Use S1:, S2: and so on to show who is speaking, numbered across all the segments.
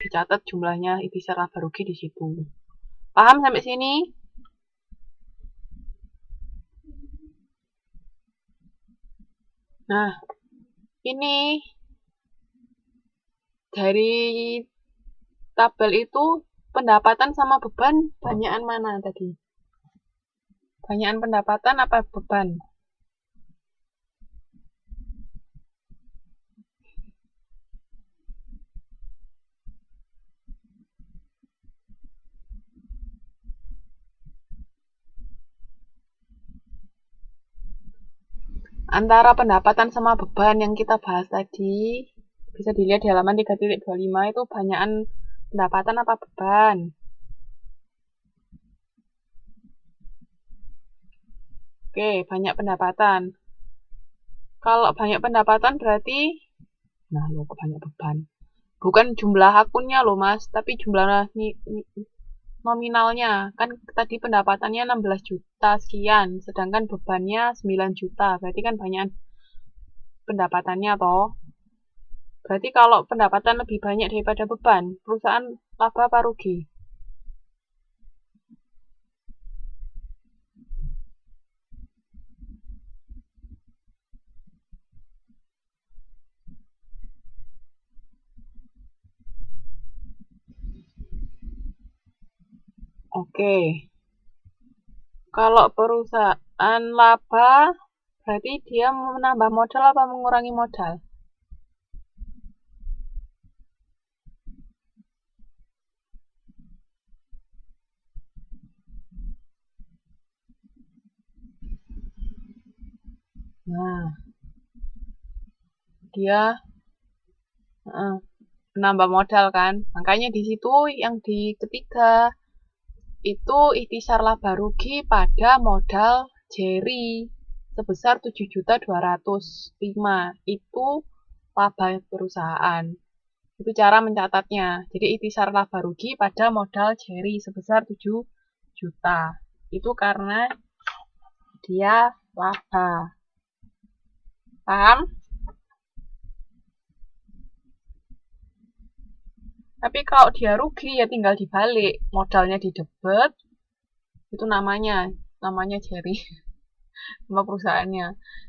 S1: dicatat jumlahnya ikhtisar laba rugi di situ. Paham sampai sini? Nah, ini dari tabel itu pendapatan sama beban banyakan mana tadi? Banyakan pendapatan apa beban? Antara pendapatan sama beban yang kita bahas tadi, bisa dilihat di halaman 3.25 itu banyakan pendapatan apa beban? Oke, banyak pendapatan. Kalau banyak pendapatan berarti, nah lo banyak beban. Bukan jumlah akunnya loh mas, tapi jumlah nominalnya. Kan tadi pendapatannya 16 juta sekian, sedangkan bebannya 9 juta. Berarti kan banyak pendapatannya toh. Berarti kalau pendapatan lebih banyak daripada beban, perusahaan laba apa rugi? Oke. Kalau perusahaan laba, berarti dia menambah modal apa mengurangi modal? Nah, dia menambah modal kan. Makanya di situ yang di ketiga itu ikhtisar laba rugi pada modal Jerry sebesar 7.205. Itu laba perusahaan. Itu cara mencatatnya. Jadi ikhtisar laba rugi pada modal Jerry sebesar 7 juta. Itu karena dia laba. Paham? Tapi kalau dia rugi ya tinggal dibalik. Modalnya didebet, itu namanya Jerry. Nama perusahaannya.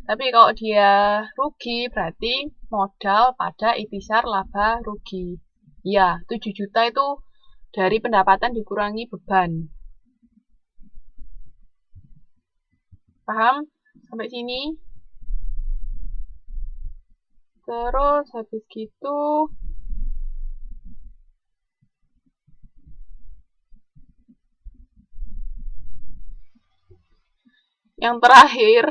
S1: Tapi kalau dia rugi berarti modal pada ikhtisar laba rugi. Ya, 7 juta itu dari pendapatan dikurangi beban. Paham? Sampai sini? Terus habis gitu yang terakhir.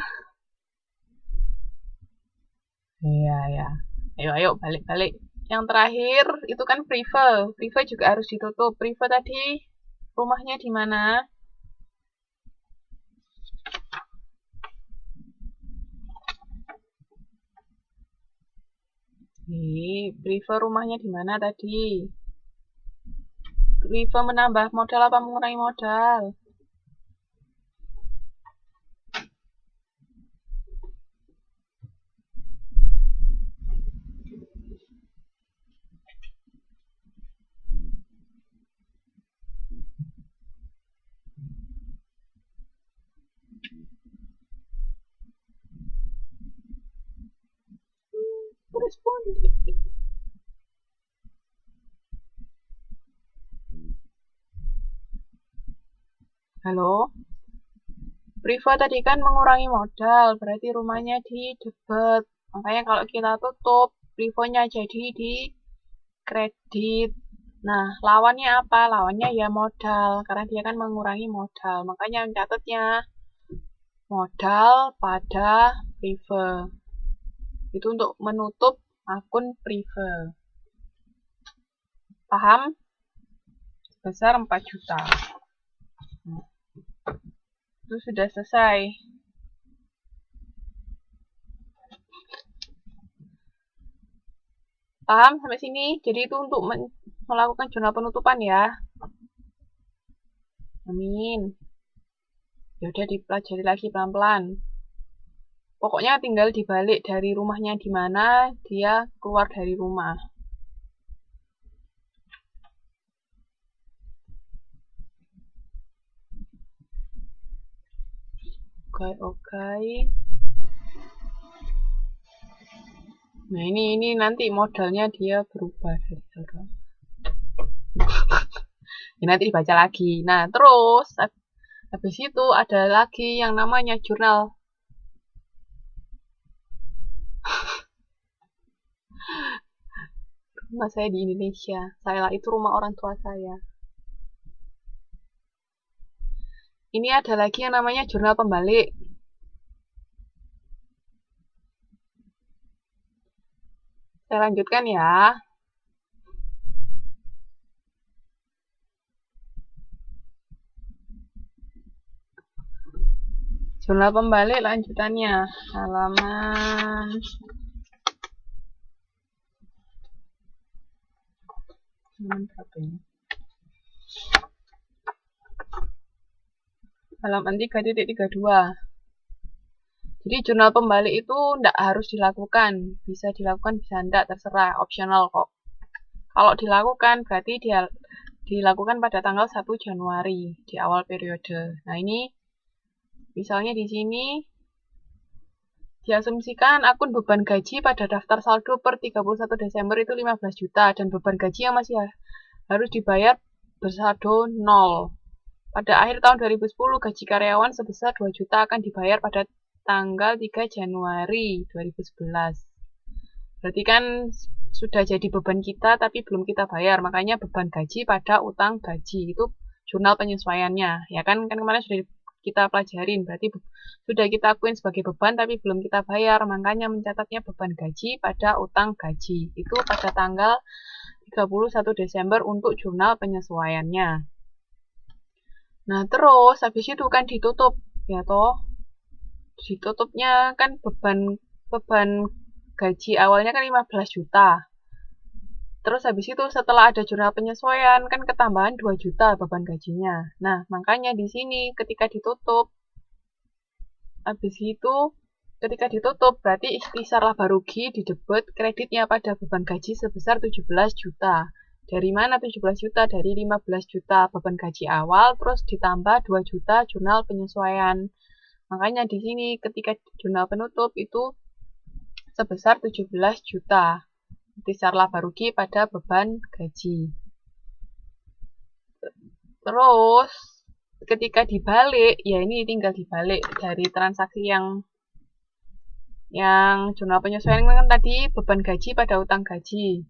S1: Iya, ya. Ayo balik-balik. Yang terakhir itu kan Prive. Prive juga harus ditutup. Prive tadi rumahnya di mana? Prive rumahnya di mana tadi? Prive menambah modal apa mengurangi modal? Respon. Halo? Prive tadi kan mengurangi modal, berarti rumahnya di debit. Makanya kalau kita tutup, Privenya jadi di kredit. Nah, lawannya apa? Lawannya ya modal, karena dia kan mengurangi modal. Makanya catatnya modal pada Prive. Itu untuk menutup akun Prive. Paham? Sebesar 4 juta. Itu sudah selesai. Paham sampai sini? Jadi itu untuk melakukan jurnal penutupan ya. Amin. Ya udah dipelajari lagi pelan-pelan. Pokoknya tinggal dibalik dari rumahnya di mana dia keluar dari rumah. Oke. Nah, ini nanti modelnya dia berubah dari cara. Ini nanti dibaca lagi. Nah, terus habis itu ada lagi yang namanya jurnal. Rumah saya di Indonesia. Saya itu rumah orang tua saya. Ini ada lagi yang namanya jurnal pembalik. Saya lanjutkan ya. Jurnal pembalik lanjutannya. Halaman berapa ini? Halaman 3.32. Jadi jurnal pembalik itu tidak harus dilakukan. Bisa dilakukan, bisa tidak, terserah, optional kok. Kalau dilakukan berarti dia dilakukan pada tanggal 1 Januari di awal periode. Nah, ini misalnya di sini diasumsikan akun beban gaji pada daftar saldo per 31 Desember itu 15 juta dan beban gaji yang masih harus dibayar bersaldo 0. Pada akhir tahun 2010, gaji karyawan sebesar 2 juta akan dibayar pada tanggal 3 Januari 2011. Berarti kan sudah jadi beban kita tapi belum kita bayar, makanya beban gaji pada utang gaji. Itu jurnal penyesuaiannya. Ya kan kemarin sudah kita pelajarin, berarti sudah kita akuin sebagai beban tapi belum kita bayar, makanya mencatatnya beban gaji pada utang gaji. Itu pada tanggal 31 Desember untuk jurnal penyesuaiannya. Nah, terus habis itu kan ditutup, ya toh. Ditutupnya kan beban gaji awalnya kan 15 juta. Terus habis itu setelah ada jurnal penyesuaian kan ketambahan 2 juta beban gajinya. Nah, makanya di sini ketika ditutup, habis itu ketika ditutup berarti ikhtisar laba rugi di debit kreditnya pada beban gaji sebesar 17 juta. Dari mana 17 juta? Dari 15 juta beban gaji awal, terus ditambah 2 juta jurnal penyesuaian. Makanya di sini ketika jurnal penutup itu sebesar 17 juta. Ikhtisar laba rugi pada beban gaji. Terus ketika dibalik, ya ini tinggal dibalik dari transaksi yang jurnal penyesuaian kan tadi beban gaji pada utang gaji.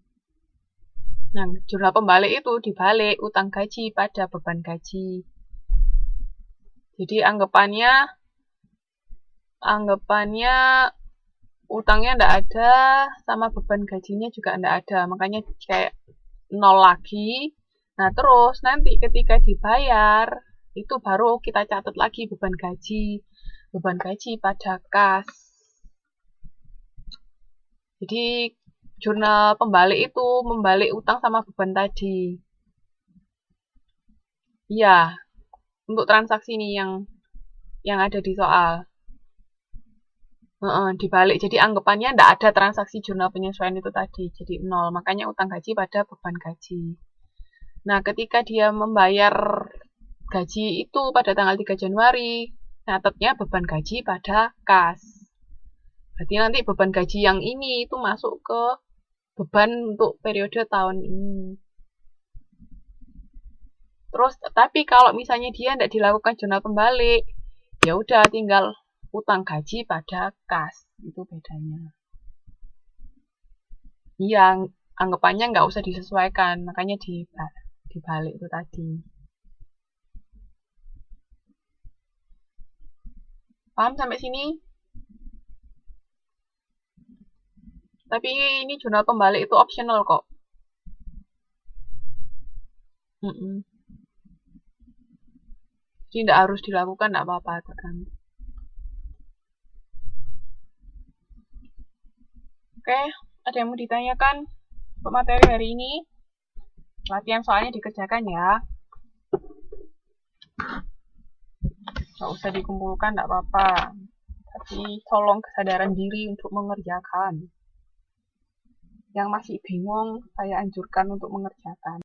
S1: Nah, jurnal pembalik itu dibalik utang gaji pada beban gaji. Jadi anggapannya utangnya tidak ada, sama beban gajinya juga tidak ada. Makanya kayak 0 lagi. Nah, terus nanti ketika dibayar, itu baru kita catat lagi beban gaji. Beban gaji pada kas. Jadi, jurnal pembalik itu membalik utang sama beban tadi. Iya, untuk transaksi ini yang ada di soal. Dibalik, jadi anggapannya tidak ada transaksi jurnal penyesuaian itu tadi, jadi 0. Makanya utang gaji pada beban gaji. Nah, ketika dia membayar gaji itu pada tanggal 3 Januari, nyatetnya beban gaji pada kas. Berarti nanti beban gaji yang ini itu masuk ke beban untuk periode tahun ini. Terus, tapi kalau misalnya dia tidak dilakukan jurnal pembalik, ya udah tinggal utang gaji pada kas. Itu bedanya. Iya, anggapannya nggak usah disesuaikan, makanya dibalik itu tadi. Paham sampai sini? Tapi ini jurnal pembalik itu optional kok. Jadi tidak harus dilakukan, tidak apa-apa, tergantung. Oke, ada yang mau ditanyakan untuk materi hari ini? Latihan soalnya dikerjakan ya. Nggak usah dikumpulkan, tidak apa-apa. Tapi tolong kesadaran diri untuk mengerjakan. Yang masih bingung, saya anjurkan untuk mengerjakan.